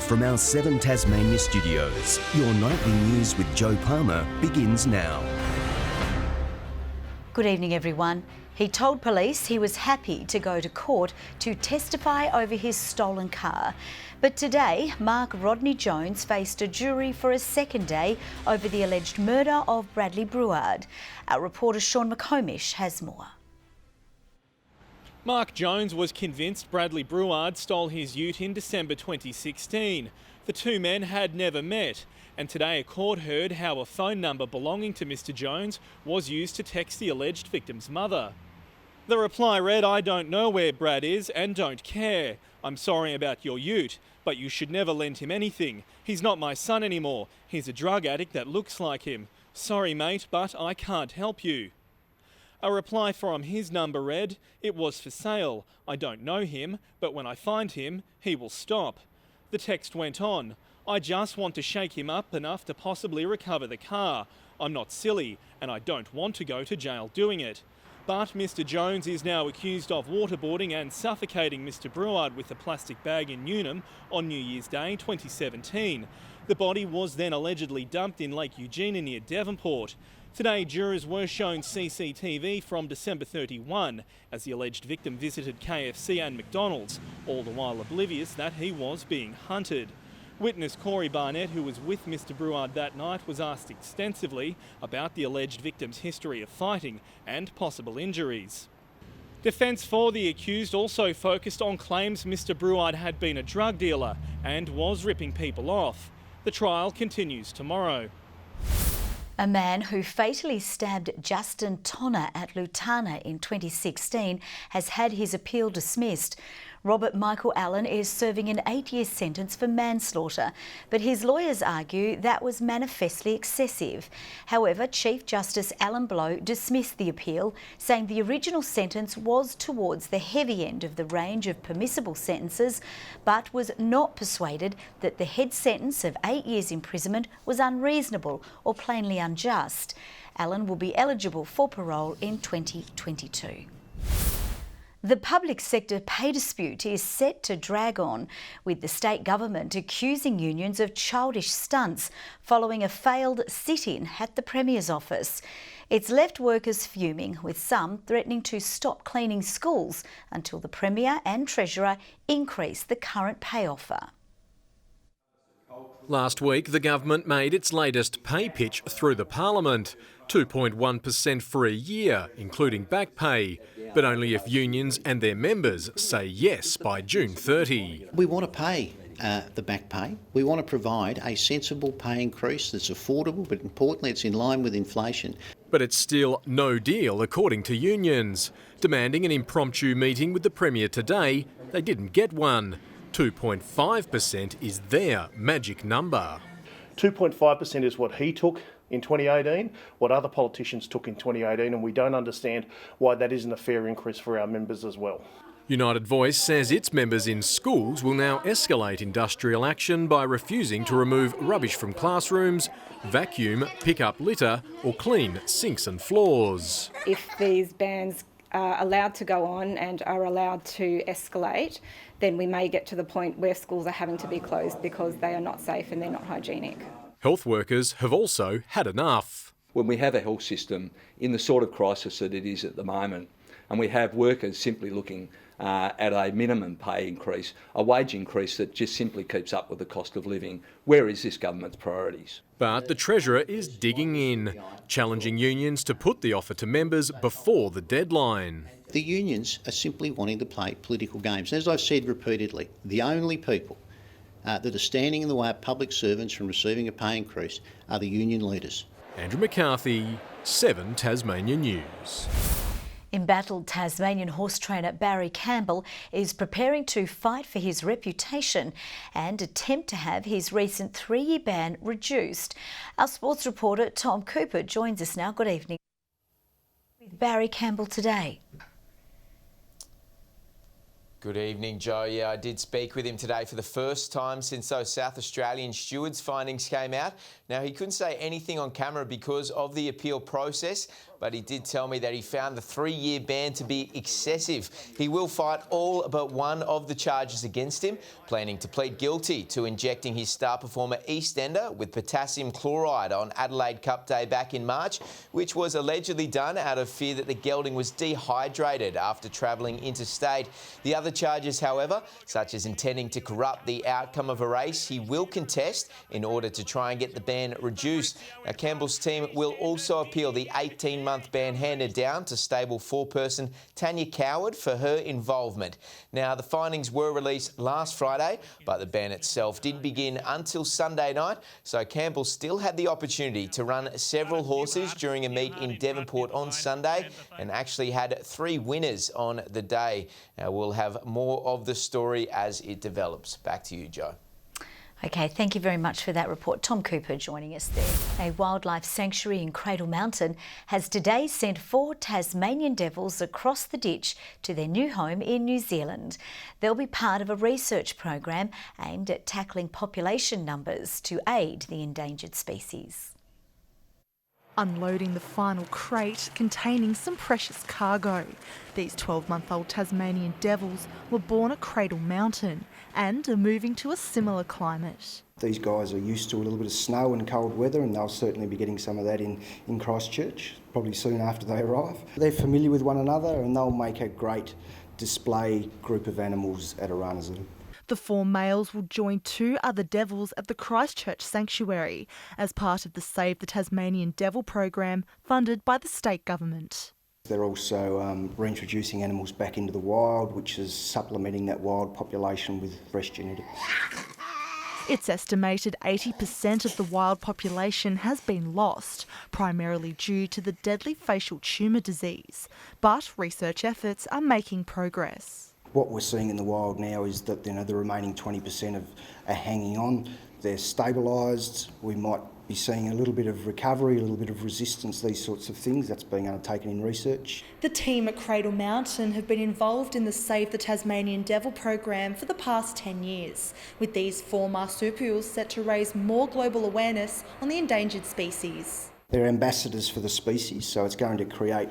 from our 7 Tasmania studios, your nightly news with Joe Palmer begins now. Good evening, everyone. He told police he was happy to go to court to testify over his stolen car. But today, Mark Rodney Jones faced a jury for a second day over the alleged murder of Bradley Brouard. Our reporter Sean McComish has more. Mark Jones was convinced Bradley Brouard stole his ute in December 2016. The two men had never met, and today a court heard how a phone number belonging to Mr Jones was used to text the alleged victim's mother. The reply read, "I don't know where Brad is and don't care. I'm sorry about your ute, but you should never lend him anything. He's not my son anymore. He's a drug addict that looks like him. Sorry mate, but I can't help you." A reply from his number read, "It was for sale. I don't know him, but when I find him, he will stop." The text went on, "I just want to shake him up enough to possibly recover the car. I'm not silly, and I don't want to go to jail doing it." But Mr Jones is now accused of waterboarding and suffocating Mr Brouard with a plastic bag in Newnham on New Year's Day 2017. The body was then allegedly dumped in Lake Eugenia near Devonport. Today, jurors were shown CCTV from December 31 as the alleged victim visited KFC and McDonald's, all the while oblivious that he was being hunted. Witness Corey Barnett, who was with Mr Brouard that night, was asked extensively about the alleged victim's history of fighting and possible injuries. Defence for the accused also focused on claims Mr Brouard had been a drug dealer and was ripping people off. The trial continues tomorrow. A man who fatally stabbed Justin Tonner at Lutana in 2016 has had his appeal dismissed. Robert Michael Allen is serving an 8-year sentence for manslaughter, but his lawyers argue that was manifestly excessive. However, Chief Justice Alan Blow dismissed the appeal, saying the original sentence was towards the heavy end of the range of permissible sentences, but was not persuaded that the head sentence of 8 years imprisonment was unreasonable or plainly unjust. Allen will be eligible for parole in 2022. The public sector pay dispute is set to drag on, with the state government accusing unions of childish stunts following a failed sit-in at the Premier's office. It's left workers fuming, with some threatening to stop cleaning schools until the Premier and Treasurer increase the current pay offer. Last week, the government made its latest pay pitch through the Parliament, 2.1% for a year, including back pay, but only if unions and their members say yes by June 30. We want to pay the back pay. We want to provide a sensible pay increase that's affordable, but importantly it's in line with inflation. But it's still no deal, according to unions. Demanding an impromptu meeting with the Premier today, they didn't get one. 2.5% is their magic number. 2.5% is what he took in 2018, what other politicians took in 2018, and we don't understand why that isn't a fair increase for our members as well. United Voice says its members in schools will now escalate industrial action by refusing to remove rubbish from classrooms, vacuum, pick up litter or clean sinks and floors. If these bans are allowed to go on and are allowed to escalate, then we may get to the point where schools are having to be closed because they are not safe and they're not hygienic. Health workers have also had enough. When we have a health system in the sort of crisis that it is at the moment, and we have workers simply looking at a minimum pay increase, a wage increase that just simply keeps up with the cost of living, where is this government's priorities? But the Treasurer is digging in, challenging unions to put the offer to members before the deadline. The unions are simply wanting to play political games. And as I've said repeatedly, the only people that are standing in the way of public servants from receiving a pay increase are the union leaders. Andrew McCarthy, 7 Tasmania News. Embattled Tasmanian horse trainer Barry Campbell is preparing to fight for his reputation and attempt to have his recent 3-year ban reduced. Our sports reporter Tom Cooper joins us now. Good evening. With Barry Campbell today. Good evening, Joe. Yeah, I did speak with him today for the first time since those South Australian stewards findings came out. Now, he couldn't say anything on camera because of the appeal process, but he did tell me that he found the 3-year ban to be excessive. He will fight all but one of the charges against him, planning to plead guilty to injecting his star performer EastEnder with potassium chloride on Adelaide Cup Day back in March, which was allegedly done out of fear that the gelding was dehydrated after travelling interstate. The other charges, however, such as intending to corrupt the outcome of a race, he will contest in order to try and get the ban reduced. Now, Campbell's team will also appeal the 18-month ban handed down to stable foreperson Tanya Coward for her involvement. Now, the findings were released last Friday, but the ban itself didn't begin until Sunday night, so Campbell still had the opportunity to run several horses during a meet in Devonport on Sunday and actually had 3 winners on the day. Now, we'll have more of the story as it develops. Back to you, Joe. OK, thank you very much for that report. Tom Cooper joining us there. A wildlife sanctuary in Cradle Mountain has today sent 4 Tasmanian Devils across the ditch to their new home in New Zealand. They'll be part of a research program aimed at tackling population numbers to aid the endangered species. Unloading the final crate containing some precious cargo. These 12-month-old Tasmanian Devils were born at Cradle Mountain and are moving to a similar climate. These guys are used to a little bit of snow and cold weather, and they'll certainly be getting some of that in Christchurch, probably soon after they arrive. They're familiar with one another and they'll make a great display group of animals at a run zoo. The 4 males will join 2 other devils at the Christchurch Sanctuary as part of the Save the Tasmanian Devil program funded by the state government. They're also reintroducing animals back into the wild, which is supplementing that wild population with fresh genetics. It's estimated 80% of the wild population has been lost, primarily due to the deadly facial tumour disease. But research efforts are making progress. What we're seeing in the wild now is that the remaining 20% are hanging on. They're stabilised. We might be seeing a little bit of recovery, a little bit of resistance, these sorts of things. That's being undertaken in research. The team at Cradle Mountain have been involved in the Save the Tasmanian Devil program for the past 10 years, with these 4 marsupials set to raise more global awareness on the endangered species. They're ambassadors for the species, so it's going to create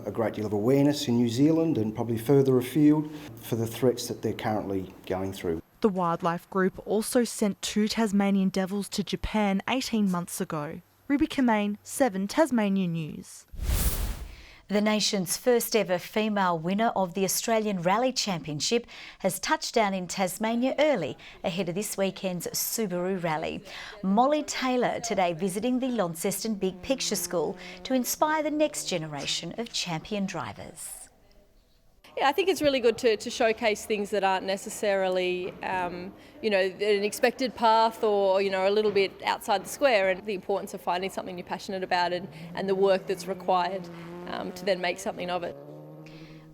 a great deal of awareness in New Zealand and probably further afield for the threats that they're currently going through. The wildlife group also sent 2 Tasmanian Devils to Japan 18 months ago. Ruby Kamane, 7 Tasmanian News. The nation's first ever female winner of the Australian Rally Championship has touched down in Tasmania early ahead of this weekend's Subaru Rally. Molly Taylor today visiting the Launceston Big Picture School to inspire the next generation of champion drivers. Yeah, I think it's really good to showcase things that aren't necessarily, an expected path or, a little bit outside the square, and the importance of finding something you're passionate about and the work that's required to then make something of it.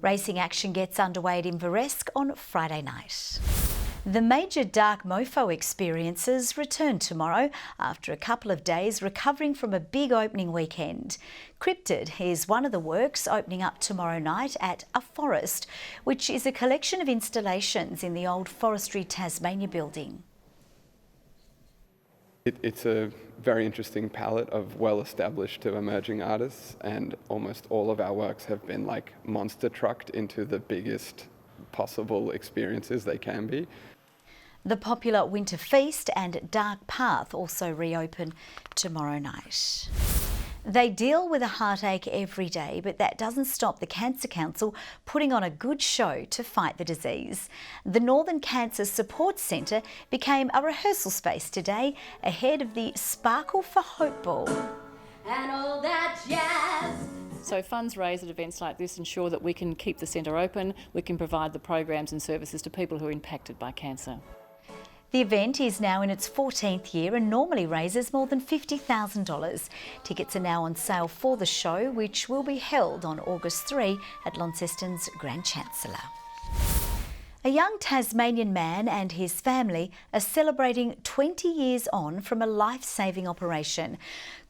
Racing action gets underway at Inveresk on Friday night. The major dark Mofo experiences return tomorrow after a couple of days recovering from a big opening weekend. Cryptid is one of the works opening up tomorrow night at A Forest, which is a collection of installations in the old Forestry Tasmania building. It's a very interesting palette of well-established to emerging artists, and almost all of our works have been monster trucked into the biggest possible experiences they can be. The popular Winter Feast and Dark Path also reopen tomorrow night. They deal with a heartache every day, but that doesn't stop the Cancer Council putting on a good show to fight the disease. The Northern Cancer Support Centre became a rehearsal space today ahead of the Sparkle for Hope Ball. And all that jazz. So funds raised at events like this ensure that we can keep the centre open, we can provide the programs and services to people who are impacted by cancer. The event is now in its 14th year and normally raises more than $50,000. Tickets are now on sale for the show, which will be held on August 3 at Launceston's Grand Chancellor. A young Tasmanian man and his family are celebrating 20 years on from a life-saving operation.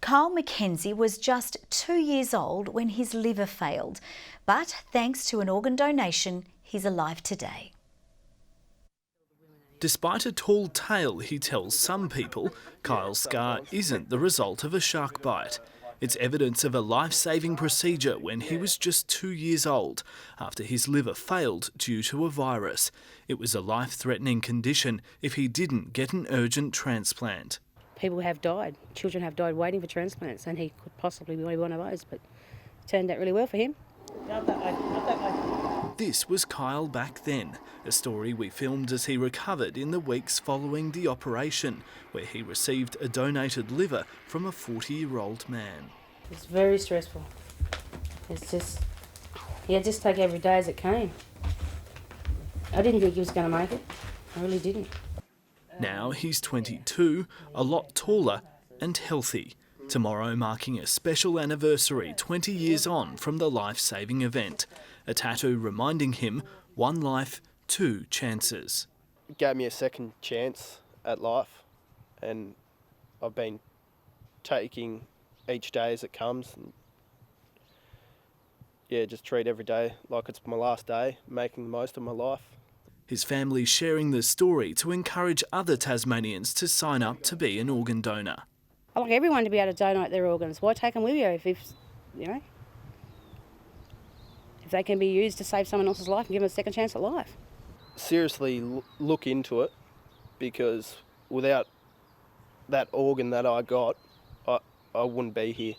Kyle McKenzie was just 2 years old when his liver failed, but thanks to an organ donation, he's alive today. Despite a tall tale, he tells some people, Kyle's scar isn't the result of a shark bite. It's evidence of a life-saving procedure when he was just 2 years old, after his liver failed due to a virus. It was a life-threatening condition if he didn't get an urgent transplant. People have died, children have died waiting for transplants, and he could possibly be one of those, but it turned out really well for him. This was Kyle back then, a story we filmed as he recovered in the weeks following the operation, where he received a donated liver from a 40-year-old man. It's very stressful. It's just, just take every day as it came. I didn't think he was going to make it. I really didn't. Now he's 22, a lot taller and healthy. Tomorrow marking a special anniversary 20 years on from the life-saving event. A tattoo reminding him, one life, two chances. It gave me a second chance at life, and I've been taking each day as it comes. And just treat every day like it's my last day, making the most of my life. His family sharing the story to encourage other Tasmanians to sign up to be an organ donor. I like everyone to be able to donate their organs. Why take them with you if they can be used to save someone else's life and give them a second chance at life? Seriously look into it, because without that organ that I got, I wouldn't be here.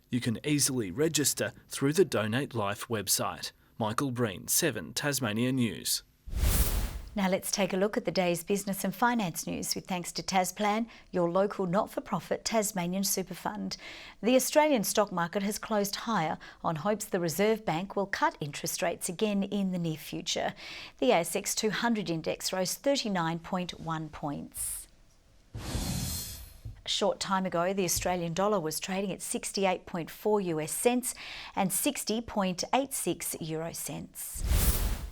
You can easily register through the Donate Life website. Michael Breen, 7 Tasmania News. Now let's take a look at the day's business and finance news with thanks to Tasplan, your local not-for-profit Tasmanian super fund. The Australian stock market has closed higher on hopes the Reserve Bank will cut interest rates again in the near future. The ASX 200 index rose 39.1 points. A short time ago, the Australian dollar was trading at 68.4 US cents and 60.86 euro cents.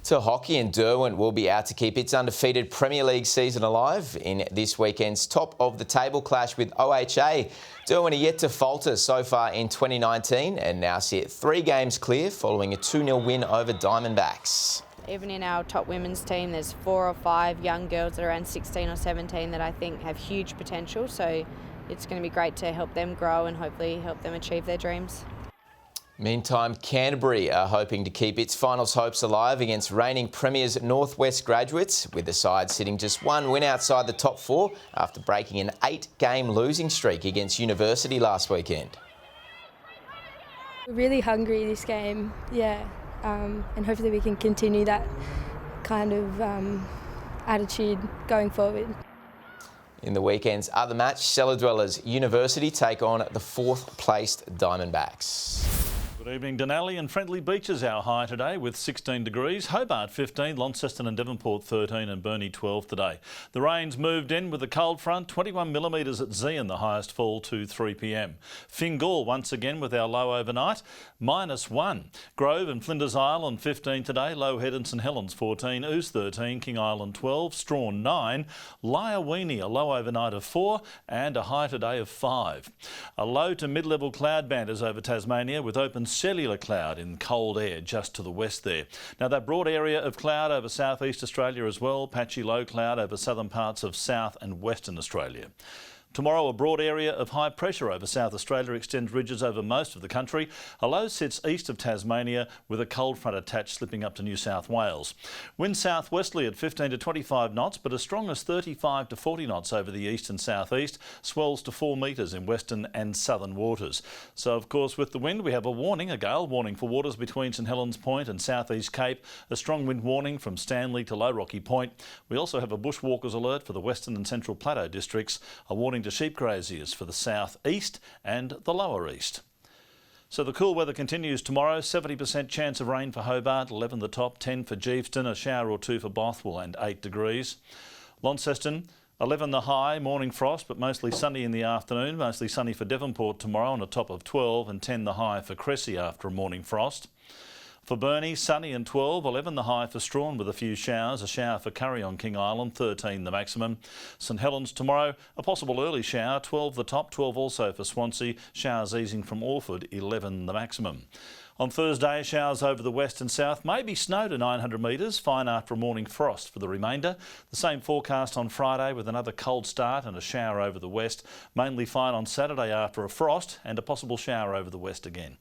To hockey, and Derwent will be out to keep its undefeated Premier League season alive in this weekend's top-of-the-table clash with OHA. Derwent are yet to falter so far in 2019 and now sit 3 games clear following a 2-0 win over Diamondbacks. Even in our top women's team, there's 4 or 5 young girls that are around 16 or 17 that I think have huge potential, so it's going to be great to help them grow and hopefully help them achieve their dreams. Meantime, Canterbury are hoping to keep its finals hopes alive against reigning premiers Northwest Graduates, with the side sitting just 1 win outside the top 4 after breaking an 8-game losing streak against University last weekend. We're really hungry this game, and hopefully we can continue that kind of attitude going forward. In the weekend's other match, Cellar Dwellers University take on the 4th-placed Diamondbacks. Good evening, Denali, and Friendly Beaches our high today with 16 degrees. Hobart 15, Launceston and Devonport 13 and Burnie 12 today. The rains moved in with the cold front, 21 millimetres at Zeehan, the highest fall to 3 p.m. Fingal once again with our low overnight, -1. Grove and Flinders Island 15 today, Low Head and St Helens 14, Ouse 13, King Island 12, Strawn 9, Lyawini a low overnight of 4 and a high today of 5. A low to mid-level cloud band is over Tasmania with open cellular cloud in cold air just to the west there. Now that broad area of cloud over southeast Australia as well, patchy low cloud over southern parts of South and Western Australia. Tomorrow, a broad area of high pressure over South Australia extends ridges over most of the country. A low sits east of Tasmania with a cold front attached slipping up to New South Wales. Wind southwesterly at 15 to 25 knots, but as strong as 35 to 40 knots over the east and southeast, swells to 4 metres in western and southern waters. So, of course, with the wind, we have a warning, a gale warning for waters between St Helens Point and southeast Cape, a strong wind warning from Stanley to Low Rocky Point. We also have a bushwalkers alert for the western and central plateau districts, a warning to sheep graziers for the south east and the lower east. So the cool weather continues tomorrow. 70% chance of rain for Hobart, 11 the top, 10 for Geeveston, a shower or 2 for Bothwell and 8 degrees. Launceston, 11 the high, morning frost but mostly sunny in the afternoon, mostly sunny for Devonport tomorrow on a top of 12 and 10 the high for Cressy after a morning frost. For Burnie, sunny and 12, 11 the high for Strawn with a few showers, a shower for Curry on King Island, 13 the maximum. St Helens tomorrow, a possible early shower, 12 the top, 12 also for Swansea, showers easing from Orford, 11 the maximum. On Thursday, showers over the west and south, maybe snow to 900 metres, fine after a morning frost for the remainder. The same forecast on Friday with another cold start and a shower over the west. Mainly fine on Saturday after a frost and a possible shower over the west again.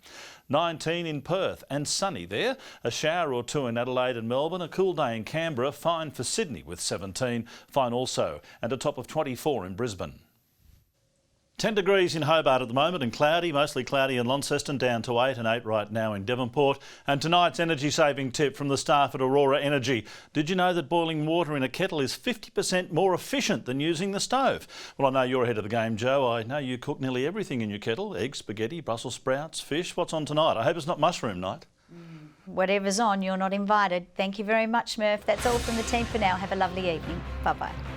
19 in Perth and sunny there. A shower or two in Adelaide and Melbourne. A cool day in Canberra. Fine for Sydney with 17. Fine also. And a top of 24 in Brisbane. 10 degrees in Hobart at the moment and cloudy, mostly cloudy in Launceston, down to 8 and 8 right now in Devonport. And tonight's energy saving tip from the staff at Aurora Energy. Did you know that boiling water in a kettle is 50% more efficient than using the stove? Well, I know you're ahead of the game, Joe. I know you cook nearly everything in your kettle. Eggs, spaghetti, Brussels sprouts, fish. What's on tonight? I hope it's not mushroom night. Whatever's on, you're not invited. Thank you very much, Murph. That's all from the team for now. Have a lovely evening. Bye-bye.